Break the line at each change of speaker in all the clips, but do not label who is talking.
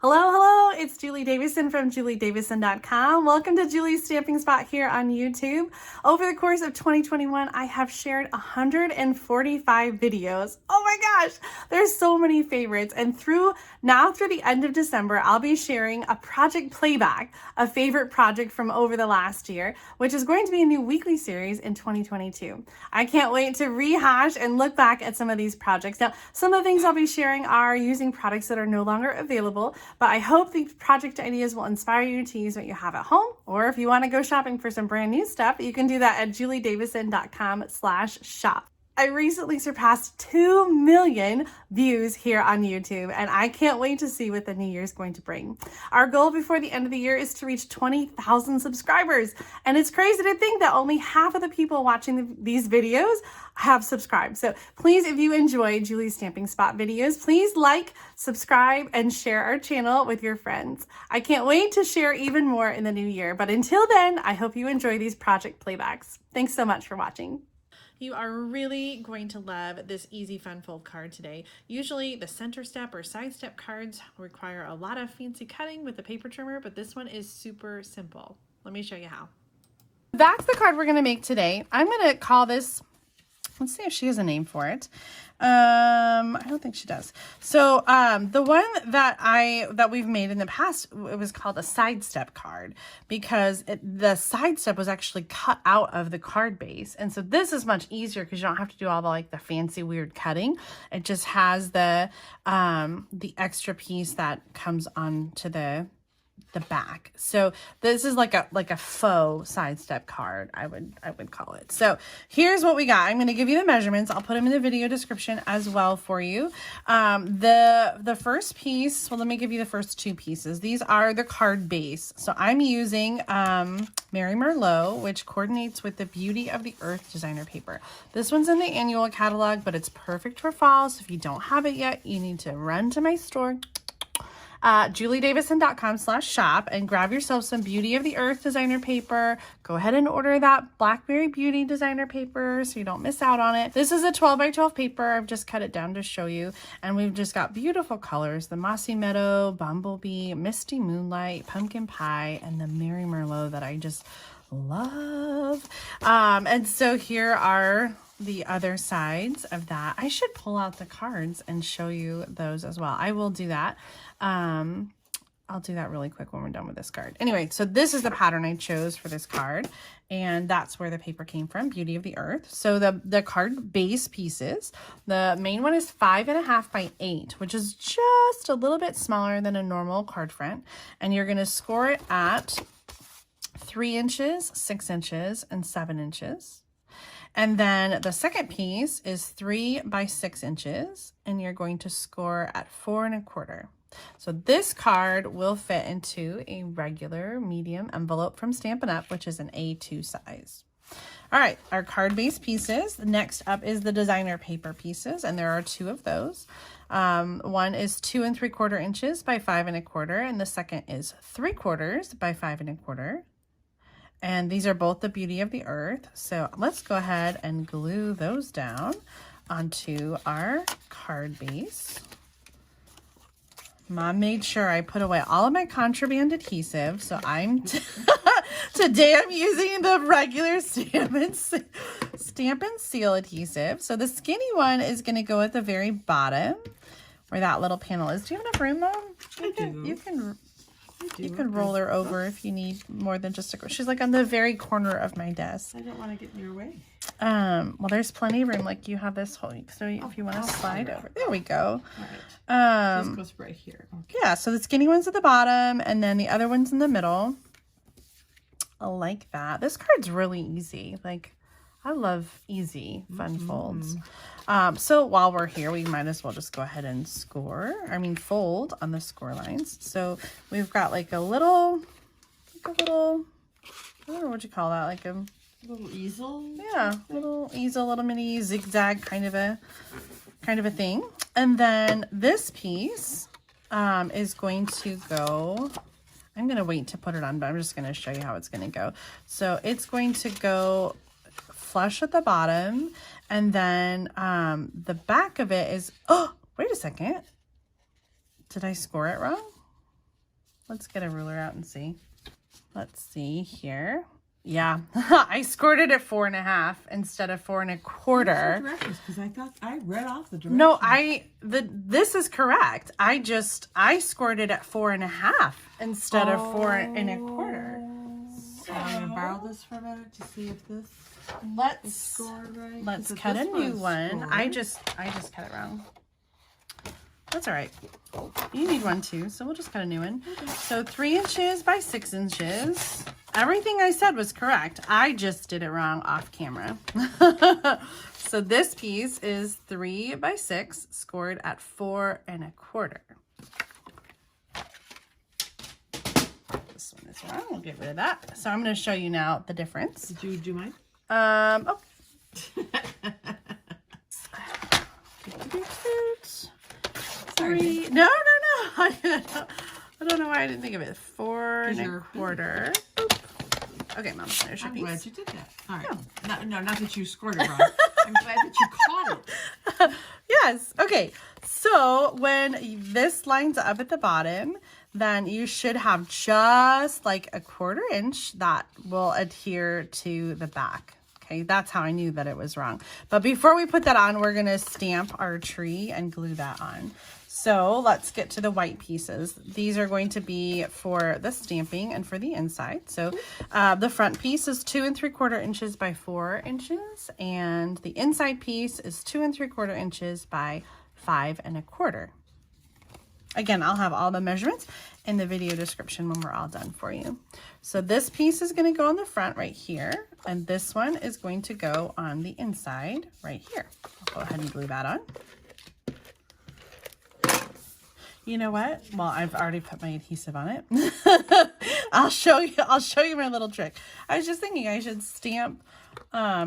Hello, hello, it's Julie Davison from juliedavison.com. Welcome to Julie's Stamping Spot here on YouTube. Over the course of 2021, I have shared 145 videos. Oh my gosh, there's so many favorites. And through the end of December, I'll be sharing a project playback, a favorite project from over the last year, which is going to be a new weekly series in 2022. I can't wait to rehash and look back at some of these projects. Now, some of the things I'll be sharing are using products that are no longer available, but I hope these project ideas will inspire you to use what you have at home, or if you want to go shopping for some brand new stuff, you can do that at juliedavison.com/shop. I recently surpassed 2 million views here on YouTube, and I can't wait to see what the new year is going to bring. Our goal before the end of the year is to reach 20,000 subscribers, and it's crazy to think that only half of the people watching these videos have subscribed. So please, if you enjoy Julie's Stamping Spot videos, please like, subscribe, and share our channel with your friends. I can't wait to share even more in the new year, but until then, I hope you enjoy these project playbacks. Thanks so much for watching.
You are really going to love this easy fun fold card today. Usually the center step or side step cards require a lot of fancy cutting with the paper trimmer, but this one is super simple. Let me show you how.
That's the card we're going to make today. I'm going to call this, let's see if she has a name for it. I don't think she does. So the one that we've made in the past, it was called a sidestep card because the sidestep was actually cut out of the card base. And so this is much easier because you don't have to do all the fancy weird cutting. It just has the extra piece that comes onto the back. So this is like a faux sidestep card, I would call it. So here's what we got. I'm going to give you the measurements. I'll put them in the video description as well for you. The first piece, well, let me give you the first two pieces. These are the card base. So I'm using Mary Merlot, which coordinates with the Beauty of the Earth designer paper. This one's in the annual catalog, but it's perfect for fall. So if you don't have it yet, you need to run to my store, juliedavison.com/shop, and grab yourself some Beauty of the Earth designer paper. Go ahead and order that Blackberry Beauty designer paper so you don't miss out on it. This is a 12 by 12 paper. I've just cut it down to show you, and we've just got beautiful colors: the Mossy Meadow, Bumblebee, Misty Moonlight, Pumpkin Pie, and the Mary Merlot that I just love. And so here are the other sides of that. I should pull out the cards and show you those as well. I will do that. I'll do that really quick when we're done with this card. Anyway, so this is the pattern I chose for this card, and that's where the paper came from, Beauty of the Earth. So the card base pieces, the main one is 5.5 by 8, which is just a little bit smaller than a normal card front, and you're going to score it at 3 inches, 6 inches, and 7 inches. And then the second piece is 3 by 6 inches, and you're going to score at 4 1/4. So this card will fit into a regular medium envelope from Stampin' Up, which is an A2 size. All right, our card base pieces. Next up is the designer paper pieces, and there are 2 of those. One is 2 3/4 inches by 5 1/4, and the second is 3/4 by 5 1/4. And these are both the Beauty of the Earth. So let's go ahead and glue those down onto our card base. Mom made sure I put away all of my contraband adhesive. So today I'm using the regular Stampin' Seal adhesive. So the skinny one is going to go at the very bottom where that little panel is. Do you have enough room, Mom? You can roll her over if you need more than just a... She's like on the very corner of my desk.
I don't want to get in your way.
Well, there's plenty of room. Like you have this whole... So if you want to slide over. There we go.
All right. This goes right here. Okay.
Yeah, so the skinny one's at the bottom, and then the other one's in the middle. I like that. This card's really easy. Like, I love easy, fun folds. So while we're here, we might as well just go ahead and fold on the score lines. So we've got like a little, I don't know what you call that, like a
little easel.
Yeah, little easel, little mini zigzag kind of a thing. And then this piece is going to go, I'm going to wait to put it on, but I'm just going to show you how it's going to go. So it's going to go flush at the bottom, and then the back of it is, oh, wait a second. Did I score it wrong? Let's get a ruler out and see. Let's see here. Yeah, I scored it at 4.5 instead of 4.25.
Because I thought I read off the directions.
No, this is correct. I scored it at 4.5 instead of 4.25.
So I'm gonna borrow this for a minute to see if this is scored right.
Let's cut a new one. I just cut it wrong. That's all right. You need one too, so we'll just cut a new one. Okay. So 3 inches by 6 inches. Everything I said was correct. I just did it wrong off camera. So this piece is 3 by 6, scored at 4.25. This one is wrong. We'll get rid of that. So I'm going to show you now the difference.
Did you do mine?
Oh. Three. No. I don't know why I didn't think of it. 4.25. Okay, Mom, there's your piece.
I'm glad you did that. All right. Yeah. No, not that you scored it wrong. I'm glad that you caught it.
Yes. Okay. So when this lines up at the bottom, then you should have just like a 1/4 inch that will adhere to the back. Okay, that's how I knew that it was wrong. But before we put that on, we're going to stamp our tree and glue that on. So let's get to the white pieces. These are going to be for the stamping and for the inside. So the front piece is 2 3/4 inches by 4 inches. And the inside piece is 2 3/4 inches by 5.25. Again, I'll have all the measurements in the video description when we're all done for you. So this piece is going to go on the front right here. And this one is going to go on the inside right here. I'll go ahead and glue that on. You know what? Well, I've already put my adhesive on it. I'll show you my little trick. I was just thinking I should stamp a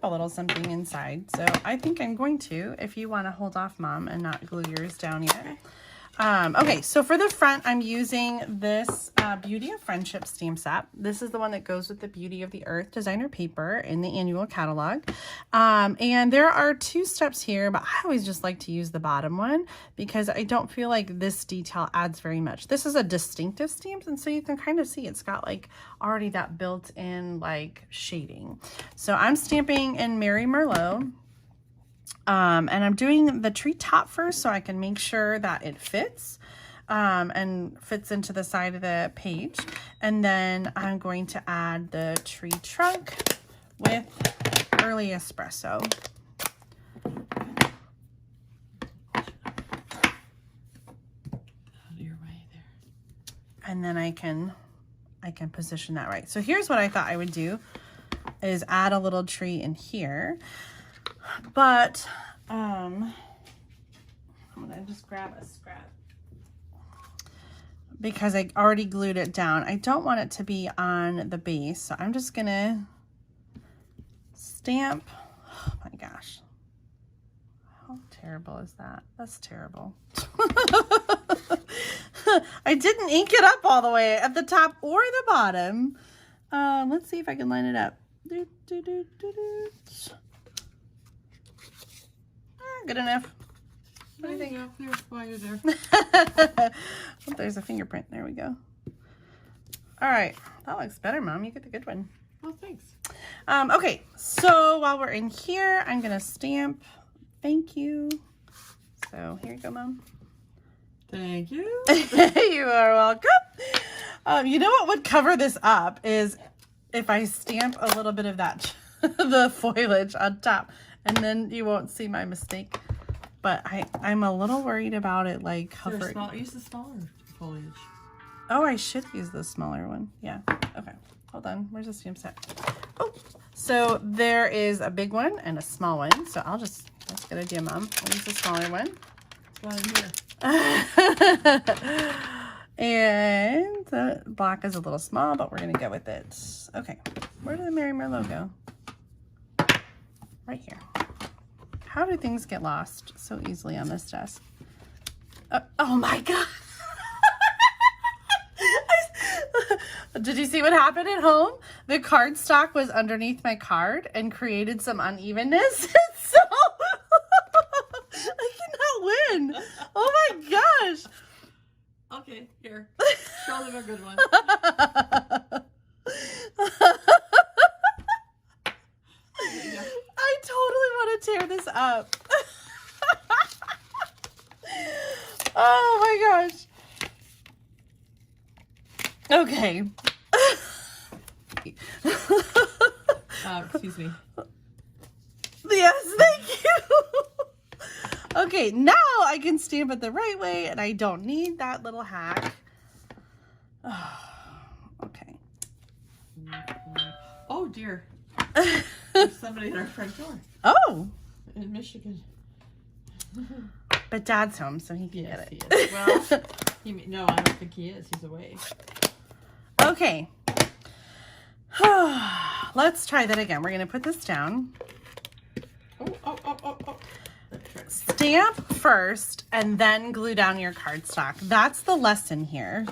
little something inside. So I think I'm going to, if you want to hold off, Mom, and not glue yours down yet. Okay, so for the front, I'm using this Beauty of Friendship stamp set. This is the one that goes with the Beauty of the Earth designer paper in the annual catalog. And there are 2 steps here, but I always just like to use the bottom one because I don't feel like this detail adds very much. This is a distinctive stamp, and so you can kind of see it's got like already that built-in like shading. So I'm stamping in Mary Merlot. And I'm doing the tree top first so I can make sure that it fits and fits into the side of the page. And then I'm going to add the tree trunk with early espresso.
You're right there.
And then I can position that right. So here's what I thought I would do is add a little tree in here. But I'm gonna just grab a scrap because I already glued it down. I don't want it to be on the base, so I'm just gonna stamp. Oh my gosh, how terrible is that? That's terrible. I didn't ink it up all the way at the top or the bottom. Let's see if I can line it up. Good enough. What do you think?
There's why you're there.
Oh, there's a fingerprint. There we go. All right. That looks better, Mom. You get the good one.
Oh, thanks.
Okay. So while we're in here, I'm going to stamp. Thank you. So here you go, Mom.
Thank you.
You are welcome. You know what would cover this up is if I stamp a little bit of that, the foliage on top. And then you won't see my mistake. But I'm a little worried about it like covering.
Use the smaller foliage.
Oh, I should use the smaller one. Yeah. Okay. Hold on. Where's the stamp set? Oh, so there is a big one and a small one. So that's a good idea, Mom. I'll use the smaller one.
It's one here.
And the black is a little small, but we're going to go with it. Okay. Where did the Mary Merlot go? Right here. How do things get lost so easily on this desk? Oh my God. Did you see what happened at home? The cardstock was underneath my card and created some unevenness. So I cannot win. Oh my gosh.
Okay, here. Show them a good one.
I totally want to tear this up. Oh my gosh. Okay.
Excuse me.
Yes, thank you. Okay, now I can stamp it the right way and I don't need that little hack. Okay.
Oh dear. There's somebody at our front door
Oh,
in Michigan.
but Dad's home, so he can
Yes,
get
he
it.
is. Well, no, I don't think he is. He's away.
Okay. Let's try that again. We're going to put this down.
Oh.
Stamp first and then glue down your cardstock. That's the lesson here.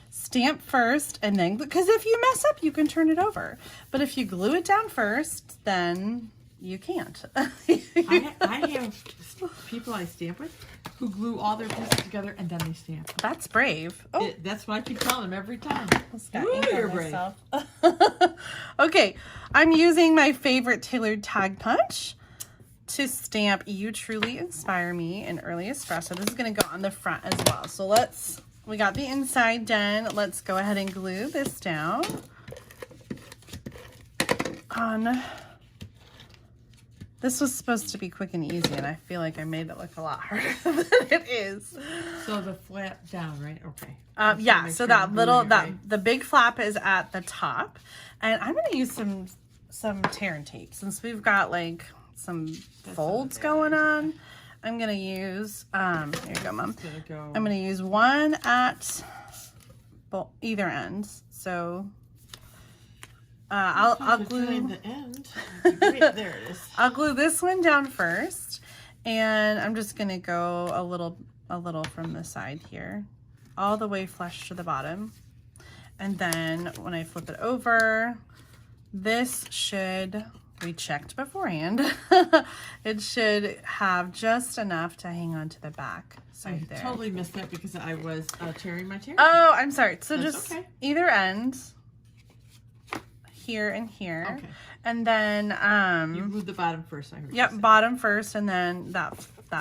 Stamp first and then, because if you mess up, you can turn it over. But if you glue it down first, then you can't.
I have people I stamp with who glue all their pieces together and then they stamp.
That's brave. Oh,
That's what I keep telling them every time.
got
Ooh,
ink on
you're brave.
myself. Okay, I'm using my favorite tailored tag punch to stamp "You Truly Inspire Me" in Early Espresso. This is going to go on the front as well. So we got the inside done. Let's go ahead and glue this down on. This was supposed to be quick and easy, and I feel like I made it look a lot harder than it is.
So the flap down, right? Okay.
Yeah, so that little, the big flap is at the top. And I'm going to use some tear and tape since we've got like some folds going on. I'm going to use, here you go, Mom. I'm going to use one at either end. So I'll glue
the end. Great, there it is.
I'll glue this one down first, and I'm just going to go a little from the side here, all the way flush to the bottom. And then when I flip it over, this should, we checked beforehand, it should have just enough to hang on to the back side there.
I totally missed that because I was tearing my tear.
Oh, I'm sorry. So
That's
just
okay.
either end, here and here.
Okay.
And then
You glued the bottom first, I heard.
yep, bottom first, and then that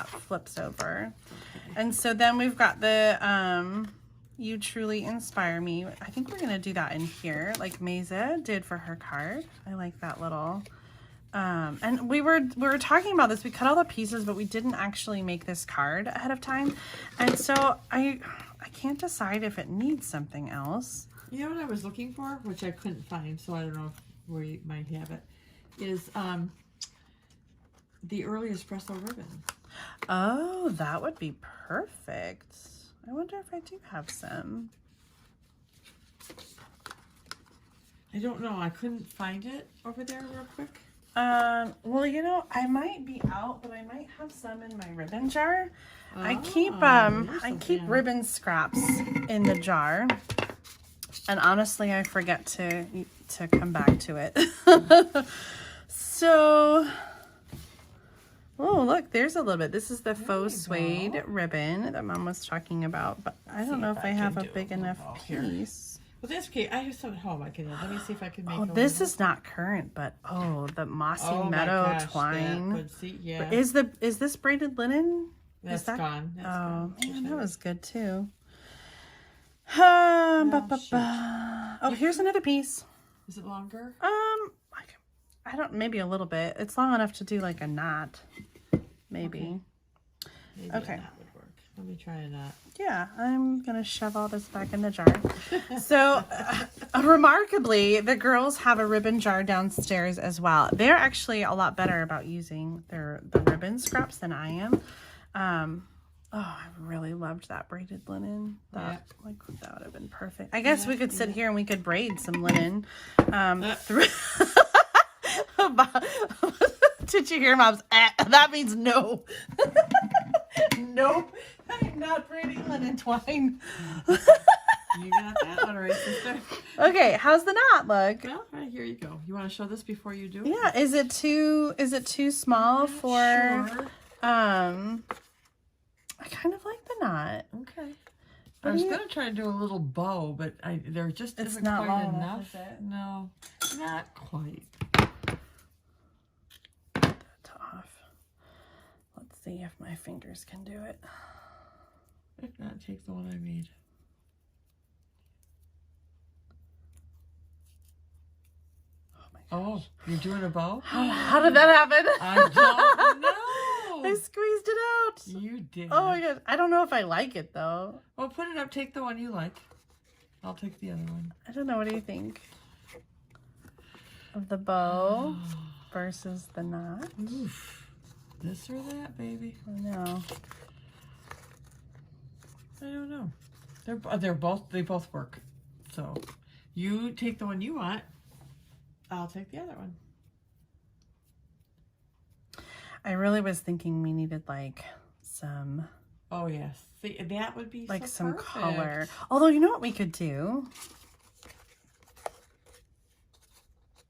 flips over.
Okay.
And so then we've got the "You Truly Inspire Me." I think we're gonna do that in here, like Mesa did for her card. I like that little. And we were talking about this. We cut all the pieces, but we didn't actually make this card ahead of time, and so I can't decide if it needs something else.
You know what I was looking for, which I couldn't find, so I don't know where you might have it, is the Early Espresso ribbon.
Oh, that would be perfect. I wonder if I do have some.
I don't know. I couldn't find it over there real quick.
Well, you know, I might be out, but I might have some in my ribbon jar. I keep ribbon scraps in the jar. And honestly, I forget to come back to it. So, oh, look, there's a little bit. This is the faux suede ribbon that Mom was talking about, but I don't know if I have a big enough piece.
Well, that's okay. I have some at home. Let me see if I can make.
Oh, this is not current, but the mossy meadow twine.
That would see, yeah.
Is this braided linen?
That's gone. That's gone.
Man, that was good too. Oh, here's another piece.
Is it longer?
I don't. Maybe a little bit. It's long enough to do like a knot. Maybe.
Maybe
Okay.
a knot would work. Let me try a knot.
Yeah, I'm gonna shove all this back in the jar. So, remarkably, the girls have a ribbon jar downstairs as well. They're actually a lot better about using the ribbon scraps than I am. I really loved that braided linen. That would have been perfect. I guess we could sit here and we could braid some linen. Did you hear Mom's? That means no. Nope. I'm not braiding linen twine.
You got that one right, sister.
Okay, how's the knot look?
Well, right, here you go. You want to show this before you do it?
Yeah, is it too small for
Sure.
I kind of like the knot.
Okay. I was going to try to do a little bow, but there just
It's
isn't
not
quite
long
enough.
enough, is it?
No, not quite.
That's off. Let's see if my fingers can do it.
If not, take the one I made. Oh, you're doing a bow?
How did that happen?
I don't know.
I squeezed it out.
You did.
Oh my gosh. I don't know if I like it though.
Well, put it up. Take the one you like. I'll take the other one.
I don't know. What do you think? Of the bow versus the knot?
Oof. This or that, baby?
I know.
I don't know. They both work. So you take the one you want. I'll take the other one.
I really was thinking we needed like some,
Oh yes, see, that would be
like
so
some
perfect.
color. Although you know what we could do?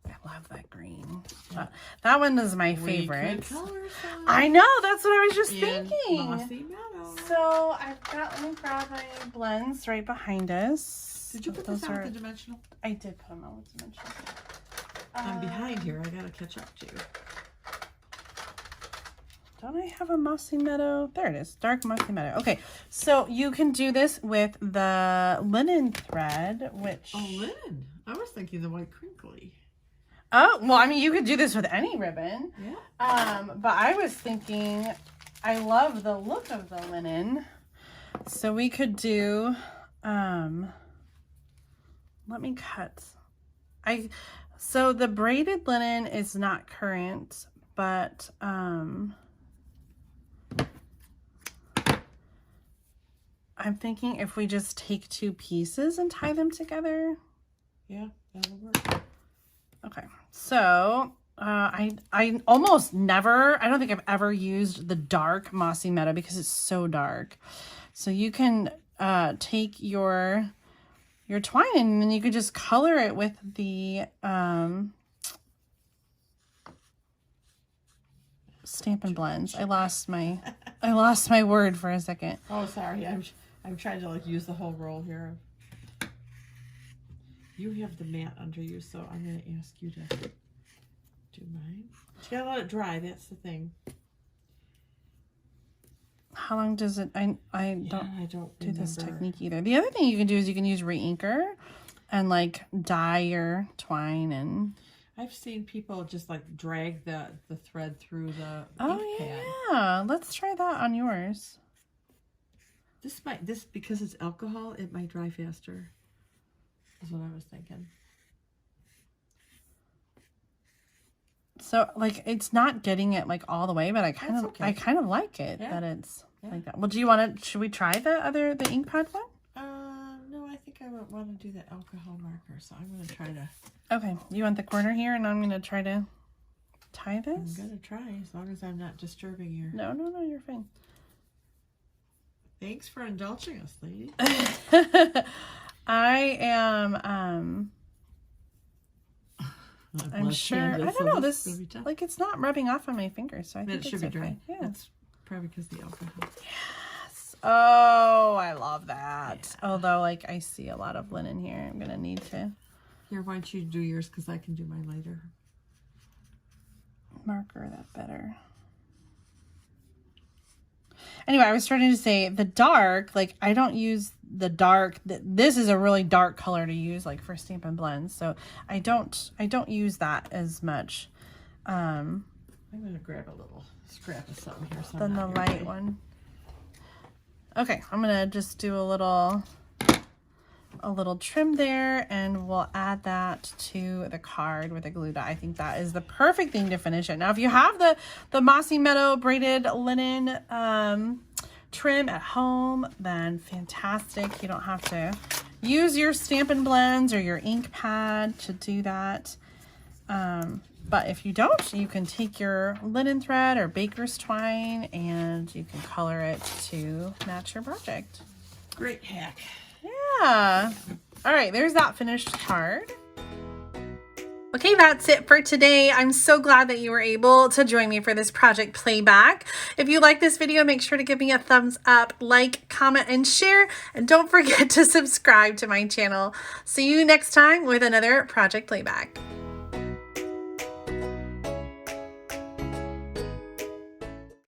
I love that green. That one is my
We
favorite.
could color some
I know. That's what I was just
in
thinking.
Mossy Meadow.
So I've got, let me grab my blends right behind us.
Did you put
Those
this on
are,
with the dimensional?
I did put them on with dimensional.
I'm behind here. I gotta catch up to you.
Don't I have a mossy meadow? There it is, dark mossy meadow. Okay, so you can do this with the linen thread, which...
Oh, linen. I was thinking the white crinkly.
Oh, well, I mean, you could do this with any ribbon.
Yeah.
But I was thinking, I love the look of the linen. So we could do, let me cut. So the braided linen is not current, but, I'm thinking if we just take two pieces and tie them together.
Yeah, that'll work.
Okay, so I almost never, I don't think I've ever used the dark mossy meadow because it's so dark. So you can take your twine and then you could just color it with the Stampin' blends. I lost my word for a second.
Oh, sorry. I'm trying to like use the whole roll here. You have the mat under you, so I'm going to ask you to do mine. You gotta let it dry. That's the thing.
How long does it? I don't do this
remember.
technique either. The other thing you can do is you can use re-inker and like dye your twine and.
I've seen people just like drag the thread through the
Oh
ink pad.
yeah, let's try that on yours.
This because it's alcohol, it might dry faster. Is what I was thinking.
So like it's not getting it like all the way, but I kind of like it
Yeah.
that it's
Yeah.
like that. Well, do you want to? Should we try the ink pad one?
No, I think I want to do the alcohol marker, so I'm going to try to.
Okay, you want the corner here, and I'm going to try to tie
I'm
this.
going to try as long as I'm not disturbing your.
No, you're fine.
Thanks for indulging us, lady.
I am I'm sure. I don't know this. Like it's not rubbing off on my fingers, so I think
It should be
okay.
dry.
Yeah.
That's probably because of the alcohol.
Oh, I love that.
Yeah.
Although, like, I see a lot of linen here. I'm gonna need to
Here, why don't you do yours because I can do mine later.
marker that better. Anyway, I was starting to say the dark, like I don't use the dark. This is a really dark color to use like for Stampin' blends. So I don't use that as much.
I'm going to grab a little scrap of something here. So
Than the light one. Okay, I'm going to just do a little trim there and we'll add that to the card with a glue dot. I think that is the perfect thing to finish it. Now, if you have the Mossy Meadow braided linen trim at home, then fantastic. You don't have to use your Stampin' blends or your ink pad to do that. But if you don't, you can take your linen thread or baker's twine and you can color it to match your project.
Great hack.
Yeah. All right, there's that finished card. Okay, that's it for today. I'm so glad that you were able to join me for this project Playback. If you like this video, make sure to give me a thumbs up, like, comment, and share. And don't forget to subscribe to my channel. See you next time with another Project Playback.